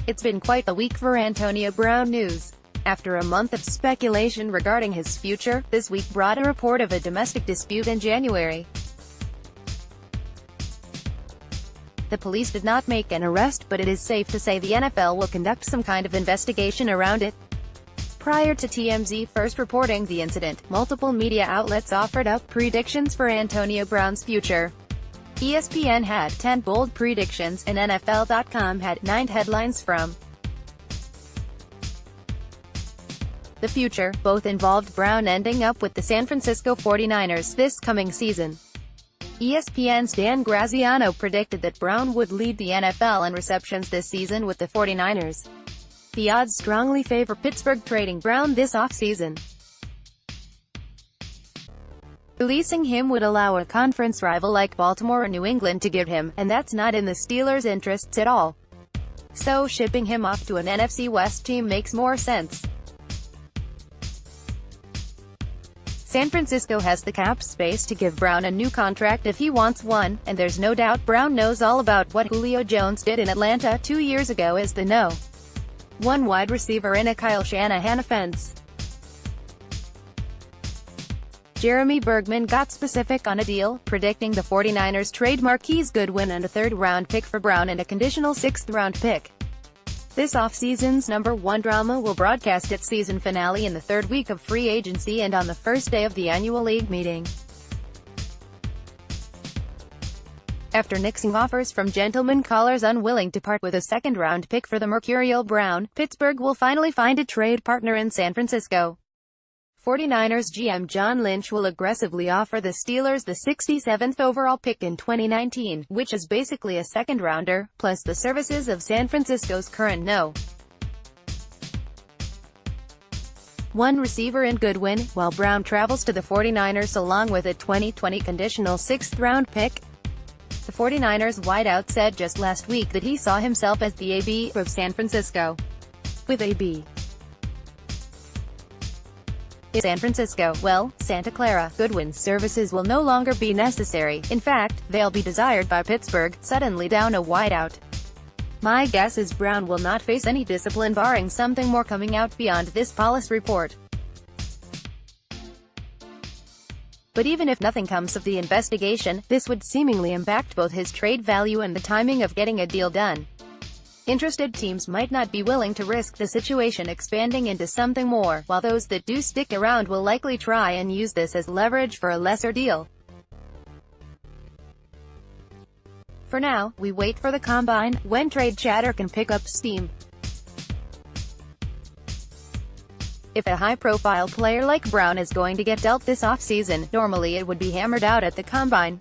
It's been quite a week for Antonio Brown news. After a month of speculation regarding his future, this week brought a report of a domestic dispute in January. The police did not make an arrest, but it is safe to say the NFL will conduct some kind of investigation around it. Prior to TMZ first reporting the incident, multiple media outlets offered up predictions for Antonio Brown's future. ESPN had 10 bold predictions, and NFL.com had 9 headlines from the future. Both involved Brown ending up with the San Francisco 49ers this coming season. ESPN's Dan Graziano predicted that Brown would lead the NFL in receptions this season with the 49ers. The odds strongly favor Pittsburgh trading Brown this offseason. Releasing him would allow a conference rival like Baltimore or New England to get him, and that's not in the Steelers' interests at all. So shipping him off to an NFC West team makes more sense. San Francisco has the cap space to give Brown a new contract if he wants one, and there's no doubt Brown knows all about what Julio Jones did in Atlanta 2 years ago as the No. 1 wide receiver in a Kyle Shanahan offense. Jeremy Bergman got specific on a deal, predicting the 49ers trade Marquise Goodwin and a 3rd-round pick for Brown and a conditional 6th-round pick. This offseason's number 1 drama will broadcast its season finale in the 3rd week of free agency and on the first day of the annual league meeting. After nixing offers from gentleman callers unwilling to part with a 2nd-round pick for the mercurial Brown, Pittsburgh will finally find a trade partner in San Francisco. 49ers GM John Lynch will aggressively offer the Steelers the 67th overall pick in 2019, which is basically a 2nd-rounder, plus the services of San Francisco's current No. 1 receiver in Goodwin, while Brown travels to the 49ers along with a 2020 conditional 6th-round pick. The 49ers wideout said just last week that he saw himself as the AB of San Francisco. With AB in San Francisco, well, Santa Clara, Goodwin's services will no longer be necessary. In fact, they'll be desired by Pittsburgh, suddenly down a wideout. My guess is Brown will not face any discipline barring something more coming out beyond this police report. But even if nothing comes of the investigation, this would seemingly impact both his trade value and the timing of getting a deal done. Interested teams might not be willing to risk the situation expanding into something more, while those that do stick around will likely try and use this as leverage for a lesser deal. For now, we wait for the combine, when trade chatter can pick up steam. If a high-profile player like Brown is going to get dealt this offseason, normally it would be hammered out at the combine.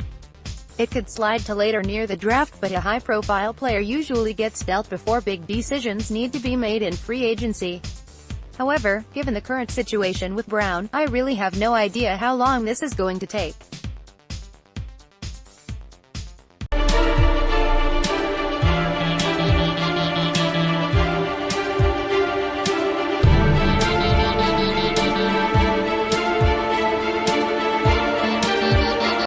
It could slide to later near the draft, but a high-profile player usually gets dealt before big decisions need to be made in free agency. However, given the current situation with Brown, I really have no idea how long this is going to take.